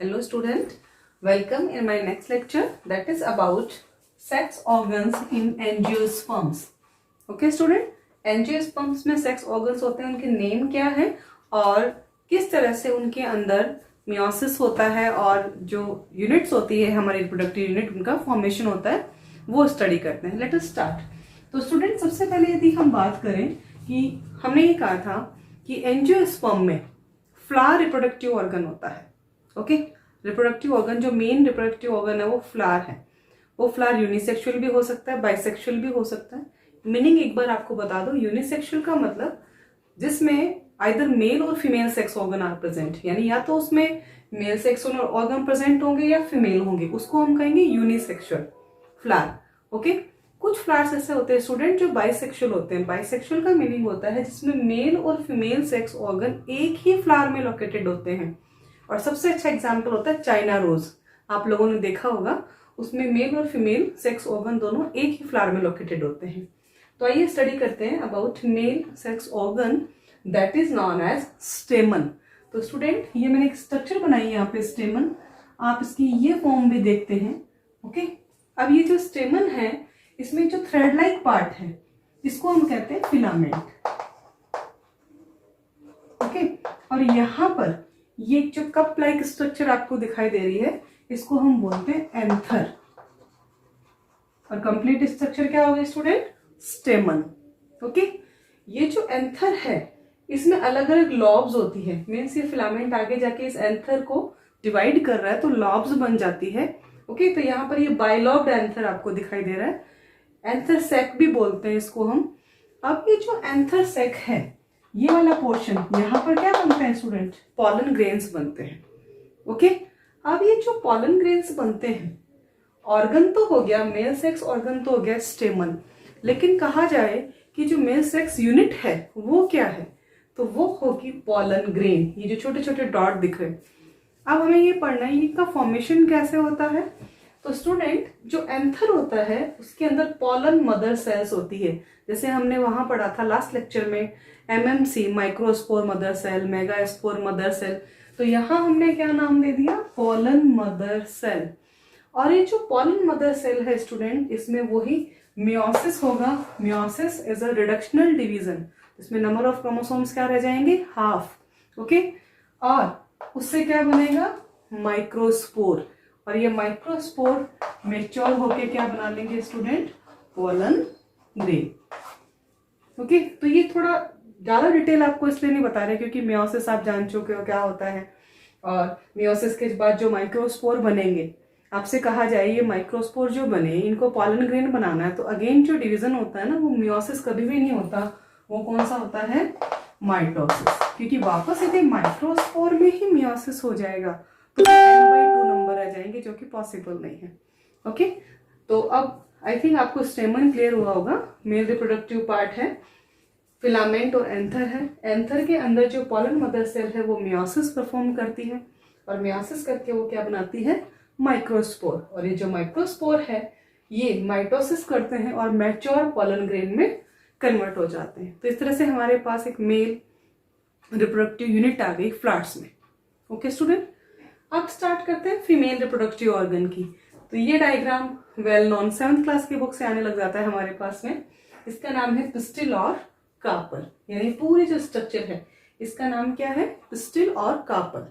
Hello student, welcome in my next lecture that is about sex organs in angiosperms. Okay student, angiosperms में sex organs होते हैं, उनके name क्या है और किस तरह से उनके अंदर मियोसिस होता है और जो यूनिट्स होती है हमारी रिप्रोडक्टिव यूनिट उनका फॉर्मेशन होता है वो स्टडी करते हैं. Let us start. तो स्टूडेंट सबसे पहले यदि हम बात करें कि हमने ये कहा था कि एंजियोस्पर्म में फ्लावर रिप्रोडक्टिव ऑर्गन होता है. ओके, रिप्रोडक्टिव ऑर्गन जो मेन रिप्रोडक्टिव ऑर्गन है वो फ्लावर है. वो फ्लावर यूनिसेक्सुअल भी हो सकता है, बाइसेक्सुअल भी हो सकता है. मीनिंग एक बार आपको बता दो, यूनिसेक्सुअल का मतलब जिसमें either male or female sex organ are present, यानी या तो उसमें मेल सेक्स ऑर्गन प्रेजेंट होंगे या फीमेल होंगे, उसको हम कहेंगे यूनिसेक्सुअल फ्लावर. ओके, कुछ फ्लावर्स ऐसे होते हैं स्टूडेंट जो बाइसेक्सुअल होते हैं. बाइसेक्सुअल का मीनिंग होता है जिसमें mail or female sex organ एक ही फ्लावर में लोकेटेड होते हैं. और सबसे अच्छा एग्जाम्पल होता है चाइना रोज. आप लोगों ने देखा होगा, उसमें mail or female sex organ दोनों एक ही फ्लावर में लोकेटेड होते हैं. तो आइए स्टडी करते हैं about male sex organ that is known as stamen. तो स्टूडेंट ये मैंने एक स्ट्रक्चर बनाई है यहाँ पे स्टेमन. आप इसकी ये फॉर्म भी देखते हैं. ओके, अब ये जो स्टेमन है इसमें जो थ्रेड लाइक पार्ट है इसको हम कहते हैं फिलामेंट. ओके, और यहाँ पर ये जो कप लाइक स्ट्रक्चर आपको दिखाई दे रही है इसको हम बोलते हैं एंथर. और कंप्लीट स्ट्रक्चर क्या होगा स्टूडेंट? स्टेमन. ओके, ये जो एंथर है इसमें अलग अलग लॉब्स होती है. मीन्स ये फिलामेंट आगे जाके इस एंथर को डिवाइड कर रहा है तो लॉब्स बन जाती है. ओके, तो यहाँ पर ये बाइलॉब्ड एंथर आपको दिखाई दे रहा है. एंथर सेक भी बोलते हैं इसको हम. अब ये जो एंथर सेक है ये वाला पोर्शन यहाँ पर क्या बनते हैं स्टूडेंट? पॉलन ग्रेन्स बनते हैं. ओके, अब ये जो पॉलन ग्रेन्स बनते हैं, ऑर्गन तो हो गया मेल सेक्स ऑर्गन तो हो गया स्टेमन, लेकिन कहा जाए कि जो मेल सेक्स यूनिट है वो क्या है तो वो होगी पॉलन ग्रेन. ये जो छोटे छोटे डॉट दिख रहे हैं, अब हमें ये पढ़ना है इनका फॉर्मेशन कैसे होता है. तो स्टूडेंट जो एंथर होता है उसके अंदर पॉलन मदर सेल्स होती है. जैसे हमने वहां पढ़ा था लास्ट लेक्चर में MMC, microspore mother cell, megaspore mother cell. तो यहाँ हमने क्या नाम दे दिया? Pollen mother cell. और ये जो पॉलन मदर सेल है स्टूडेंट इसमें वही मियोसिस होगा. Meiosis is a reductional division. इसमें नंबर ऑफ क्रोमोसोम्स क्या रह जाएंगे? हाफ. ओके, और उससे क्या बनेगा? माइक्रोस्पोर. और ये माइक्रोस्पोर मेच्योर होके क्या बना लेंगे स्टूडेंट? Pollen grain. ओके, तो ये थोड़ा ज्यादा डिटेल आपको इसलिए नहीं बता रहे क्योंकि मियोसिस आप जान चुके हो क्या होता है. और मियोसिस के बाद जो माइक्रोस्पोर बनेंगे, आपसे कहा जाए ये माइक्रोस्पोर जो बने इनको पोलन ग्रेन बनाना है तो अगेन जो डिवीजन होता है ना वो मियोसिस कभी भी नहीं होता. वो कौन सा होता है? माइटोसिस. क्योंकि वापस यदि माइक्रोस्पोर में ही मियोसिस हो जाएगा तो n/2 नंबर आ जाएंगे जो कि पॉसिबल नहीं है. ओके, तो अब आई थिंक आपको स्टेमन क्लियर हुआ होगा. मेल रिप्रोडक्टिव पार्ट है, फिलामेंट और एंथर है. एंथर के अंदर जो पॉलन मदर सेल है वो मियोसिस परफॉर्म करती है और मियोसिस करके वो क्या बनाती है? माइक्रोस्पोर. और ये जो माइक्रोस्पोर है ये माइटोसिस करते हैं और मैच्योर पॉलन ग्रेन में कन्वर्ट हो जाते हैं. तो इस तरह से हमारे पास एक मेल रिप्रोडक्टिव यूनिट आ गई फ्लावर्स में. ओके स्टूडेंट, अब स्टार्ट करते हैं फीमेल रिप्रोडक्टिव ऑर्गन की. तो ये diagram well non 7th class की बुक से आने लग जाता है हमारे पास में. इसका नाम है पिस्टिल और कार्पल. यानी पूरी जो स्ट्रक्चर है इसका नाम क्या है? पिस्टिल और कार्पल.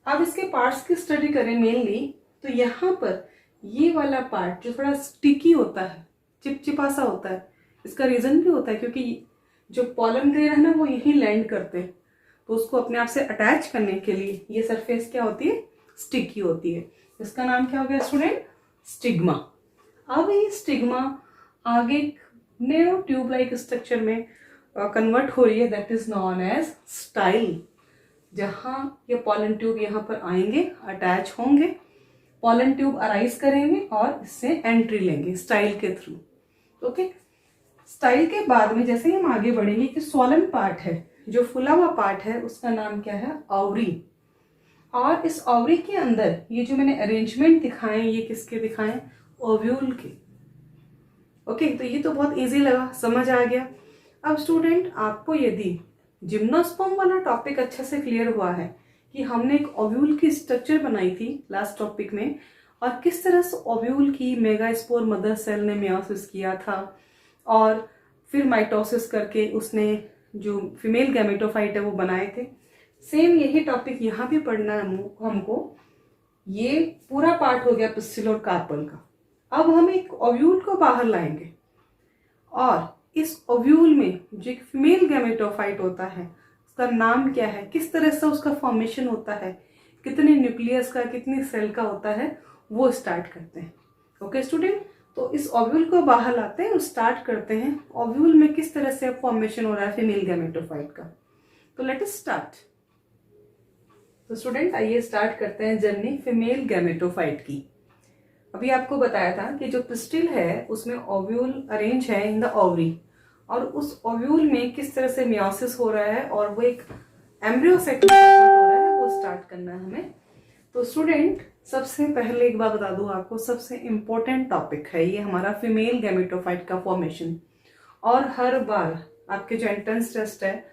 अब इसके पार्ट्स की स्टडी करें मेनली तो यहाँ पर ये वाला पार्ट जो थोड़ा स्टिकी होता है, चिपचिपा सा होता है, इसका रीजन भी होता है क्योंकि जो पॉलन ग्रेन है ना वो यहीं लैंड करते हैं तो उसको अपने आप से अटैच करने के लिए ये सरफेस क्या होती है? स्टिकी होती है. इसका नाम क्या हो गया स्टूडेंट? स्टिग्मा. अब ये स्टिग्मा आगे नेरो ट्यूब लाइक स्ट्रक्चर में कन्वर्ट हो रही है that is known as style. जहां ये पॉलन ट्यूब यहाँ पर आएंगे, अटैच होंगे, पॉलन ट्यूब अराइज करेंगे और इससे एंट्री लेंगे स्टाइल के थ्रू. ओके, स्टाइल के बाद में जैसे ही हम आगे बढ़ेंगे कि सोलन पार्ट है, जो फुला हुआ पार्ट है उसका नाम क्या है? ऑवरी. और इस ऑवरी के अंदर ये जो मैंने अरेंजमेंट दिखाए ये किसके दिखाए? ओव्यूल के. ओके, तो ये तो बहुत इजी लगा, समझ आ गया. अब स्टूडेंट आपको यदि जिम्नोस्पर्म वाला टॉपिक अच्छे से क्लियर हुआ है कि हमने एक ओव्यूल की स्ट्रक्चर बनाई थी लास्ट टॉपिक में, और किस तरह से ओव्यूल की मेगास्पोर मदर सेल ने मियोसिस किया था, और फिर माइटोसिस करके उसने जो फीमेल गैमेटोफाइट है वो बनाए थे। सेम यही टॉपिक यहाँ भी पढ़ना है हमको। ये पूरा पार्ट हो गया पिस्टिल और कार्पल का। अब हम एक ओव्यूल को बाहर लाएंगे, और इस ओव्यूल में जो एक फीमेल गैमेटोफाइट होता है उसका नाम क्या है, किस तरह से उसका फॉर्मेशन होता है, कितने न्यूक्लियस का, कितनी सेल का होता है, वो स्टार्ट करते हैं। ओके स्टूडेंट, तो इस ओव्यूल को बाहर लाते हैं और स्टार्ट करते हैं ओव्यूल में किस तरह से फॉर्मेशन हो रहा है फीमेल गैमेटोफाइट का। तो लेट अस स्टार्ट। तो स्टूडेंट आइए स्टार्ट करते हैं जर्नी फीमेल गैमेटोफाइट की। अभी आपको बताया था कि जो पिस्टिल है उसमें ओव्यूल अरेंज है इन द ओवरी, और उस ओव्यूल में किस तरह से मियोसिस हो रहा है और वो एक एम्ब्रियो सेक हो रहा है, वो स्टार्ट करना है हमें। तो स्टूडेंट सबसे पहले एक बात बता दूं आपको, सबसे इम्पोर्टेंट टॉपिक है ये हमारा फीमेल गैमेटोफाइट का फॉर्मेशन। और हर बार आपके जो एंट्रेंस टेस्ट है,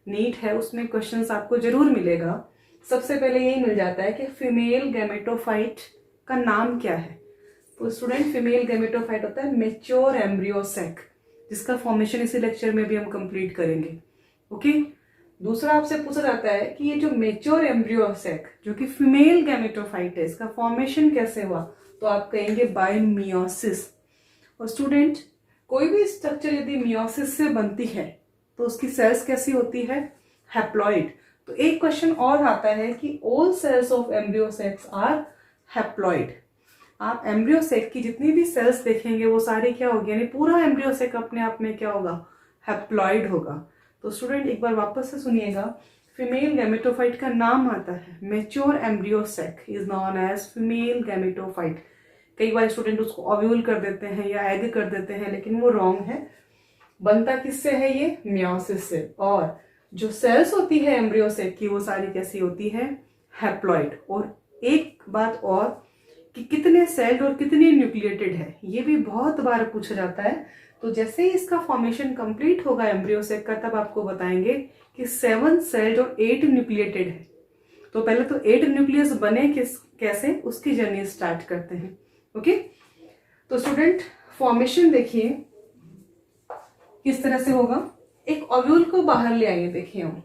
नीट है, उसमें क्वेश्चंस आपको जरूर मिलेगा। सबसे पहले यही मिल जाता है कि फीमेल गैमेटोफाइट का नाम क्या है। तो स्टूडेंट फीमेल गैमेटोफाइट होता है मैच्योर एम्ब्रियो सेक, जिसका फॉर्मेशन इसी लेक्चर में भी हम कंप्लीट करेंगे। ओके, दूसरा आपसे पूछा जाता है कि ये जो मैच्योर एम्ब्रियो सेक जो कि फीमेल गैमेटोफाइट है, इसका फॉर्मेशन कैसे हुआ, तो आप कहेंगे बाय मियोसिस। और स्टूडेंट कोई भी स्ट्रक्चर यदि मियोसिस से बनती है तो उसकी सेल्स कैसी होती है, हैप्लॉइड। तो एक क्वेश्चन और आता है कि all cells of embryo sacs are haploid. आप एम्ब्रियो सेक की जितनी भी सेल्स देखेंगे वो सारी क्या होगी, यानी पूरा एम्ब्रियो सेक अपने आप में क्या होगा, हैप्लॉइड होगा। तो स्टूडेंट एक बार वापस से सुनिएगा, फीमेल गैमेटोफाइट का नाम आता है mature embryo sac is known as female gametophyte. कई बार स्टूडेंट उसको ओव्यूल कर देते हैं या एग कर देते हैं, लेकिन वो रॉन्ग है। बनता किससे है ये, मियोसिस से। और जो सेल्स होती है एम्ब्रियो सेक की वो सारी कैसी होती है, हैप्लॉइड। और एक बात और कि कितने सेल्ड और कितने न्यूक्लिएटेड है, ये भी बहुत बार पूछा जाता है। तो जैसे ही इसका फॉर्मेशन कंप्लीट होगा एम्ब्रियो सेक का, तब आपको बताएंगे कि 7 सेल्ड और 8 न्यूक्लिएटेड है। तो पहले तो 8 न्यूक्लियस बने कैसे, उसकी जर्नी स्टार्ट करते हैं। ओके, तो स्टूडेंट फॉर्मेशन देखिए किस तरह से होगा। एक ओव्यूल को बाहर ले आइए, देखिए हम।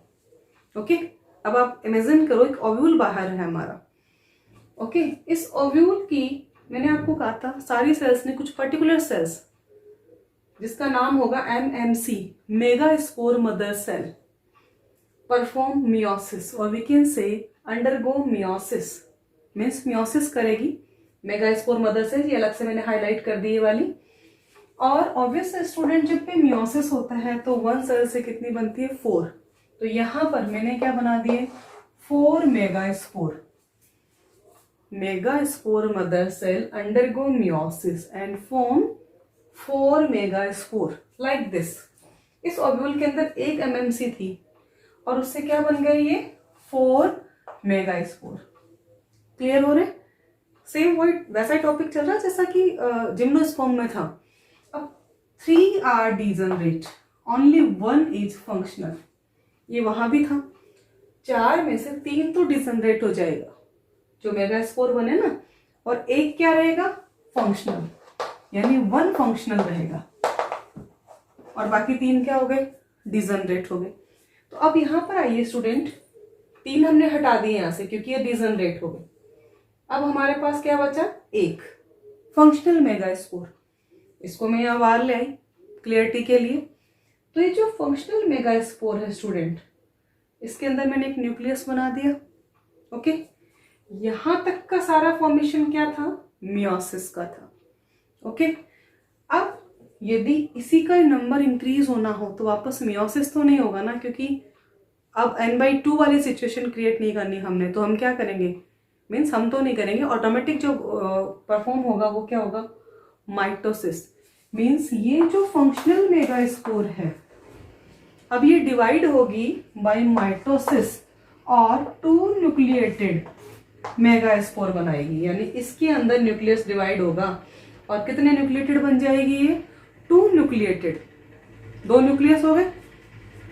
ओके, अब आप इमेजिन करो एक ओव्यूल बाहर है हमारा। ओके, इस ओव्यूल की मैंने आपको कहा था सारी सेल्स ने कुछ पर्टिकुलर सेल्स जिसका नाम होगा MMC, megaspore mother cell, perform meiosis, और we can say undergo meiosis, means meiosis करेगी मेगास्पोर मदर सेल। ये अलग से मैंने हाईलाइट कर दी ये वाली। और ऑब्वियस स्टूडेंट जब भी मियोसिस होता है तो 1 सेल से कितनी बनती है, 4। तो यहां पर मैंने क्या बना दिए, 4 megaspore. Megaspore mother cell undergo meiosis and form 4 megaspore like this. इस ओव्यूल के अंदर एक MMC थी और उससे क्या बन गए ये 4 मेगास्पोर। क्लियर हो रहे, सेम वही वैसा टॉपिक चल रहा है जैसा कि जिम्नोस्पर्म में था। अब 3 are degenerate, only 1 is functional. ये वहां भी था, 4 में से 3 तो डिजनरेट हो जाएगा जो मेगास्पोर बने ना, और एक क्या रहेगा, फंक्शनल, यानी 1 फंक्शनल रहेगा और बाकी 3 क्या हो गए, डिजनरेट हो गए। तो अब यहां पर आइए स्टूडेंट, 3 हमने हटा दिए यहां से क्योंकि ये डिजनरेट हो गए। अब हमारे पास क्या बचा, एक फंक्शनल मेगास्पोर। इसको मैं यहां बाहर ले आई क्लियरिटी के लिए। तो ये जो फंक्शनल मेगास्पोर है स्टूडेंट, इसके अंदर मैंने एक न्यूक्लियस बना दिया। ओके, यहां तक का सारा फॉर्मेशन क्या था, मियोसिस का था। ओके, अब यदि इसी का नंबर इंक्रीज होना हो तो वापस मियोसिस तो नहीं होगा ना, क्योंकि अब n/2 वाली सिचुएशन क्रिएट नहीं करनी हमने। तो हम क्या करेंगे, मीन्स हम तो नहीं करेंगे, ऑटोमेटिक जो परफॉर्म होगा वो क्या होगा, माइटोसिस। मीन्स ये जो फंक्शनल मेगास्पोर है अब ये डिवाइड होगी बाय माइटोसिस और 2 न्यूक्लिएटेड मेगास्पोर बनाएगी, यानी इसके अंदर न्यूक्लियस डिवाइड होगा और कितने न्यूक्लिएटेड बन जाएगी ये, 2 न्यूक्लिएटेड। 2 न्यूक्लियस हो गए,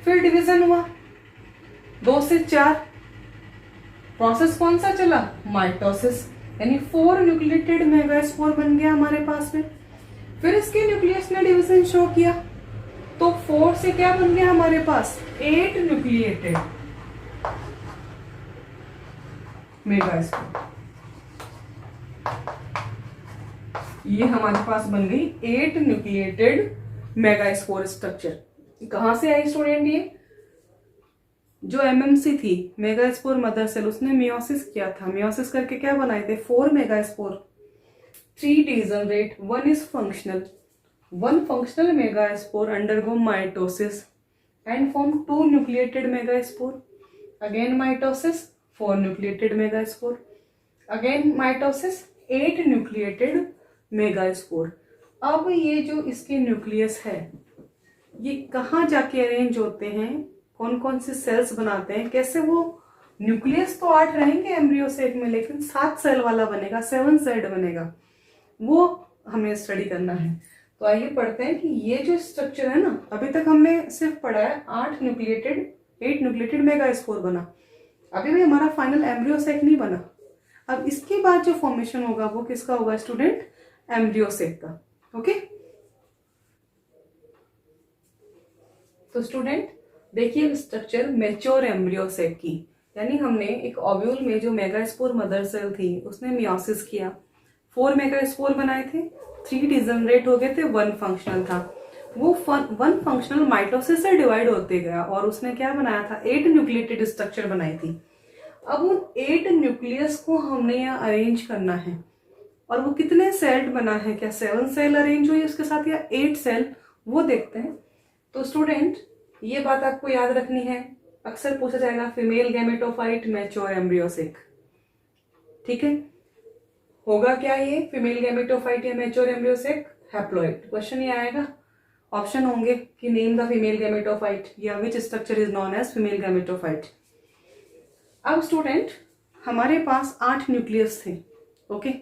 फिर डिवीजन हुआ 2 से 4 प्रोसेस कौन सा चला, माइटोसिस, यानी 4 न्यूक्लिएटेड मेगास्पोर बन गया हमारे पास में। फिर इसके न्यूक्लियस ने डिवीजन शो किया, तो 4 से क्या बन गया हमारे पास, 8 न्यूक्लिएटेड मेगास्पोर। ये हमारे पास बन गई 8 न्यूक्लिएटेड मेगास्पोर स्ट्रक्चर। कहां से आई स्टूडेंट, ये जो एमएमसी थी मेगास्पोर मदर सेल, उसने मियोसिस किया था। मियोसिस करके क्या बनाए थे, 4 megaspore, 3 degenerate, 1 is functional. 1 functional megaspore undergo mitosis and form 2 nucleated megaspore. Again mitosis, 4 nucleated megaspore, again mitosis, 8 nucleated megaspore. अब ये जो इसके न्यूक्लियस है, ये कहाँ जाके अरेंज होते हैं, कौन कौन से सेल्स बनाते हैं, कैसे वो न्यूक्लियस तो 8 रहेंगे एम्ब्रियो सेक में, लेकिन 7 सेल वाला बनेगा, 7 सेल्ड बनेगा, वो हमें स्टडी करना है। तो आइए पढ़ते हैं कि ये जो स्ट्रक्चर है ना, अभी तक हमने सिर्फ पढ़ा है 8 न्यूक्लिएटेड मेगास्पोर बना, अभी भी हमारा फाइनल एम्ब्रियो सेक नहीं बना। अब इसके बाद जो फॉर्मेशन होगा वो किसका होगा स्टूडेंट, एम्ब्रियो सेक का। ओके, तो स्टूडेंट देखिए स्ट्रक्चर मैच्योर एम्ब्रियो सेक की, यानी हमने एक ओव्यूल में जो मेगास्पोर मदर सेल थी उसने मियोसिस किया, 4 मेगास्पोर बनाए थे, 3 डिजनरेट हो गए थे, 1 फंक्शनल था। वो 1 फंक्शनल माइटोसिस से डिवाइड होते गया और उसने क्या बनाया था, 8 न्यूक्लिएटेड स्ट्रक्चर बनाई थी। अब उन 8 न्यूक्लियस को हमने यहाँ अरेंज करना है, और वो कितने सेल्ड बना है, क्या 7 सेल अरेंज हुई उसके साथ या 8 सेल, वो देखते हैं। तो स्टूडेंट ये बात आपको याद रखनी है, अक्सर पूछा जाएगा फीमेल गैमेटोफाइट मैच्योर एम्ब्रियो सेक, ठीक है, होगा क्या ये फीमेल गैमेटोफाइट या मैच्योर एम्ब्रियो सेक, हैप्लॉइड। क्वेश्चन ये आएगा, ऑप्शन होंगे कि नेम द फीमेल गैमेटोफाइट या which structure is known as female gametophyte. अब स्टूडेंट हमारे पास 8 न्यूक्लियस थे। ओके,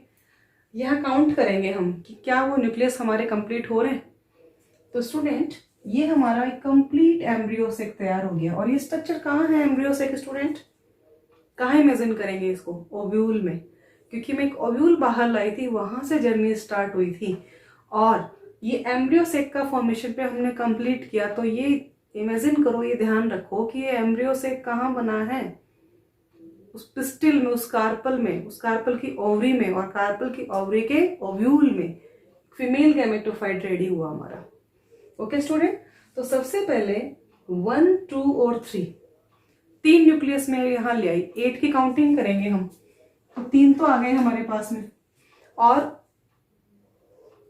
यहाँ काउंट करेंगे हम कि क्या वो न्यूक्लियस हमारे कंप्लीट हो रहे हैं। तो स्टूडेंट ये हमारा एक कंप्लीट एम्ब्रियो सेक तैयार हो गया, और ये स्ट्रक्चर कहाँ है एम्ब्रियो सेक स्टूडेंट, कहाँ इमेजिन करेंगे इसको, ओव्यूल में, क्योंकि मैं एक ओव्यूल बाहर लाई थी, वहां से जर्नी स्टार्ट हुई थी, और ये एम्ब्रियो सेक का फॉर्मेशन पे हमने कंप्लीट किया। तो ये इमेजिन करो, ये ध्यान रखो कि ये एम्ब्रियो सेक कहाँ बना है, उस पिस्टिल में, उस कार्पल में, उस कार्पल की ओवरी में, और कार्पल की ओवरी के ओव्यूल में फीमेल गैमेटोफाइट रेडी हुआ हमारा। ओके स्टूडेंट, तो सबसे पहले 1, 2 और 3 न्यूक्लियस में यहां ले आई, 8 की काउंटिंग करेंगे हम, तो 3 तो आ गए हमारे पास में, और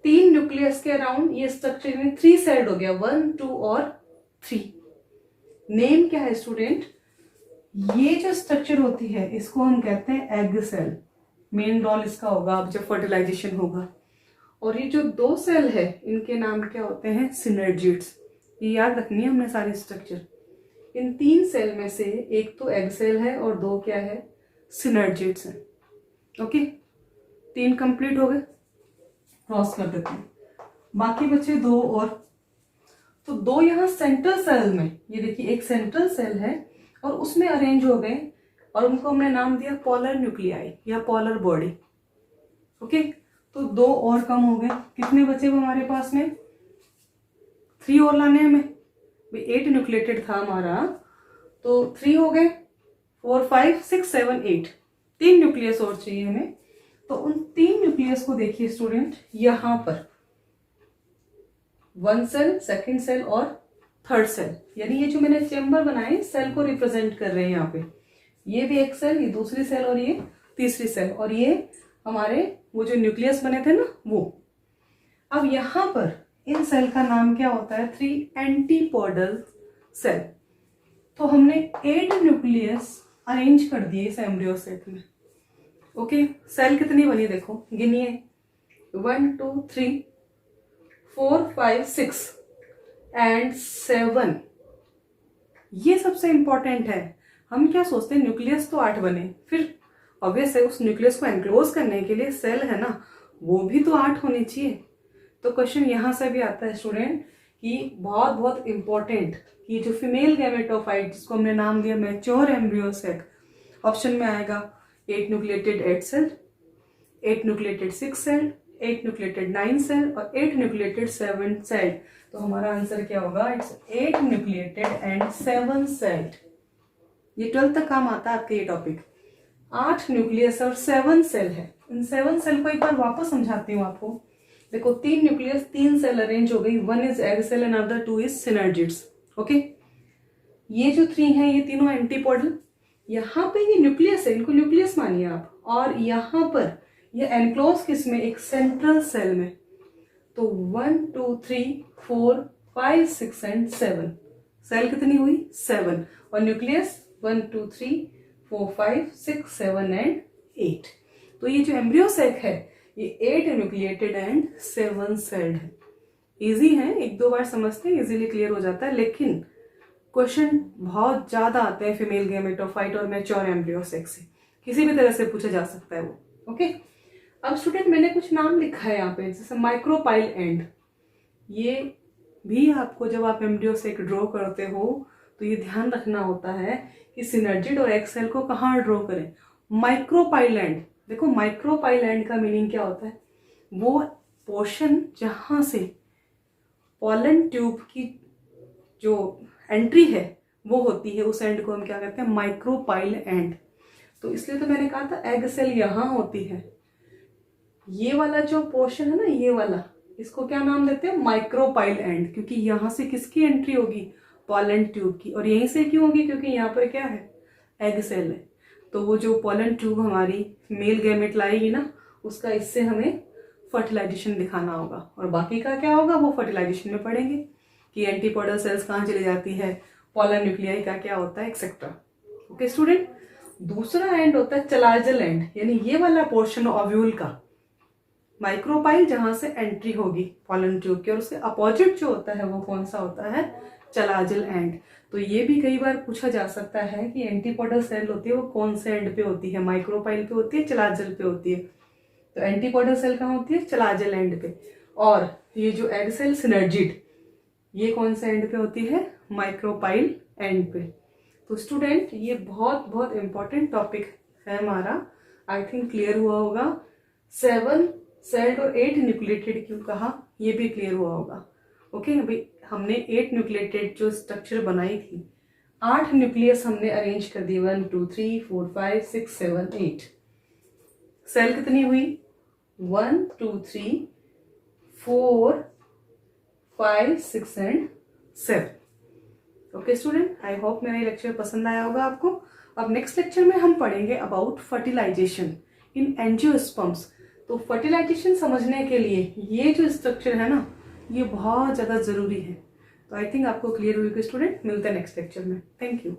3 न्यूक्लियस के अराउंड ये स्ट्रक्चर में 3 सेल्ड हो गया, 1, 2 और 3। नेम क्या है स्टूडेंट, ये जो स्ट्रक्चर होती है इसको हम कहते हैं एग सेल, मेन रोल इसका होगा अब जब फर्टिलाइजेशन होगा। और ये जो 2 सेल है इनके नाम क्या होते हैं, सिनर्जिड्स। ये याद रखनी है हमने सारी स्ट्रक्चर। इन 3 सेल में से एक तो एग सेल है और 2 क्या है, सिनर्जिड्स है। ओके, 3 कंप्लीट हो गए, क्रॉस कर देते हैं, बाकी बचे 2 और। तो 2 यहाँ सेंट्रल सेल में, ये देखिए एक सेंट्रल सेल है और उसमें अरेंज हो गए, और उनको हमने नाम दिया पोलर न्यूक्लियाई या पोलर बॉडी। ओके, तो 2 और कम हो गए, कितने बचे वो हमारे पास में, 3 और लाने हमें, 8 न्यूक्लिएटेड था हमारा, तो 3 हो गए, 4, 5, 6, 7, 8, 3 न्यूक्लियस और चाहिए हमें। तो उन 3 न्यूक्लियस को देखिए स्टूडेंट, यहां पर 1 सेल, 2nd सेल और 3rd सेल, यानी ये जो मैंने चेम्बर बनाए सेल को रिप्रेजेंट कर रहे हैं यहाँ पे, ये भी एक सेल, ये दूसरी सेल और ये तीसरी सेल, और ये हमारे वो जो न्यूक्लियस बने थे ना वो। अब यहां पर इन सेल का नाम क्या होता है, 3 एंटीपोडल सेल। तो हमने 8 न्यूक्लियस अरेंज कर दिए इस एम्ब्रियो सेट में। ओके, सेल कितनी बनी देखो, गिनिए, 1, 2, 3, 4, 5, 6 एंड 7। ये सबसे इंपॉर्टेंट है। हम क्या सोचते हैं, न्यूक्लियस तो 8 बने, फिर ऑब्वियस है उस न्यूक्लियस को एनक्लोज करने के लिए सेल है ना, वो भी तो 8 होनी चाहिए। तो क्वेश्चन यहां से भी आता है स्टूडेंट कि बहुत बहुत इंपॉर्टेंट, कि जो फीमेल गैमेटोफाइट जिसको हमने नाम दिया मैच्योर एम्ब्रियो सेक, ऑप्शन में आएगा 8 nucleated 8 cell, 8 nucleated 6 cell, 8 nucleated 9 cell और 8 न्यूक्लिएटेड 7 सेल। तो हमारा आंसर क्या होगा? It's 8 nucleated and 7 sailed. ये 12th तक काम आता है आपके ये टॉपिक। 8 न्यूक्लियस और 7 सेल है। इन 7 सेल को एक बार वापस समझाती हूँ आपको। देखो 3 न्यूक्लियस 3 सेल अरेंज हो गई, 1 is egg cell and other 2 is synergids. Okay, ये जो 3 है ये तीनों एंटीपोडल। यहाँ पे ये न्यूक्लियस है, इनको न्यूक्लियस मानिए आप, और यहाँ पर ये एनक्लोज किस में? एक सेंट्रल सेल में। तो 1 2 3 4 5 6 एंड 7 सेल कितनी हुई? 7 और न्यूक्लियस 1 2 3 4 5 6 7 एंड 8। तो ये जो एम्ब्रियो सेक है ये 8 न्यूक्लिएटेड एंड 7 सेल्ड है। इजी है, एक दो बार समझते हैं इजीली क्लियर हो जाता है, लेकिन क्वेश्चन बहुत ज्यादा आते हैं फीमेल गैमेटोफाइट और मैच्योर एम्ब्रियो सेक से, किसी भी तरह से पूछा जा सकता है वो। ओके, अब स्टूडेंट मैंने कुछ नाम लिखा है यहाँ पे, जैसे माइक्रोपाइल एंड। ये भी आपको जब आप एम्ब्रियो सेक ड्रॉ करते हो तो ये ध्यान रखना होता है कि सिनर्जिड और एग सेल को कहाँ ड्रॉ करें। माइक्रोपाइल एंड, देखो माइक्रोपाइल एंड का मीनिंग क्या होता है? वो पोर्शन जहां से पॉलन ट्यूब की जो एंट्री है वो होती है, उस एंड को हम क्या कहते हैं? Micropyle and. तो इसलिए तो मैंने कहा था एग सेल यहां होती है, ये वाला जो पोर्शन है ना, ये वाला, इसको क्या नाम देते हैं? माइक्रोपाइल एंड, क्योंकि यहां से किसकी एंट्री होगी? पॉलन ट्यूब की। और यहीं से क्यों होगी? क्योंकि यहाँ पर क्या है? एग सेल है। तो वो जो पॉलन ट्यूब हमारी मेल गैमेट लाएगी ना, उसका इससे हमें फर्टिलाइजेशन दिखाना होगा, और बाकी का क्या होगा वो फर्टिलाइजेशन में पढ़ेंगे कि एंटीपोडल सेल्स कहाँ चली जाती है, पॉलन न्यूक्लियाई का क्या होता है, एक्सेट्रा। ओके स्टूडेंट, दूसरा एंड होता है चलाजल एंड, यानी ये वाला पोर्शन ओव्यूल का, माइक्रोपाइल जहां से एंट्री होगी पॉलन ट्यूब की, और उसके अपोजिट जो होता है वो कौन सा होता है? Chalazal end. तो ये भी कई बार पूछा जा सकता है कि एंटीपोडल सेल होती है वो कौन से एंड पे होती है? माइक्रोपाइल पे होती है, चलाजल पे होती है? तो एंटीपोडल सेल कहाँ होती है? चलाजल एंड पे। और ये जो एग सेल सिनर्जिड, ये कौन से एंड पे होती है? माइक्रोपाइल एंड पे। तो स्टूडेंट ये बहुत बहुत इंपॉर्टेंट टॉपिक है हमारा, आई थिंक क्लियर हुआ होगा। 7 सेल्ड और 8 न्यूक्लिएटेड क्यों कहा, ये भी क्लियर हुआ होगा। ओके, अभी हमने 8 न्यूक्लिएटेड जो स्ट्रक्चर बनाई थी, 8 न्यूक्लियस हमने अरेंज कर दिए, 1 2 3 4 5 6 7 8। सेल कितनी हुई? 1 2 3 4 5 6 and 7। Okay student, I hope मेरा ये लेक्चर पसंद आया होगा आपको। अब नेक्स्ट लेक्चर में हम पढ़ेंगे अबाउट फर्टिलाइजेशन इन एंजियोस्पर्म्स। तो फर्टिलाइजेशन समझने के लिए ये जो स्ट्रक्चर है ना, ये बहुत ज़्यादा ज़रूरी है। तो आई थिंक आपको क्लियर हुई कि स्टूडेंट, मिलते हैं नेक्स्ट लेक्चर में। Thank you.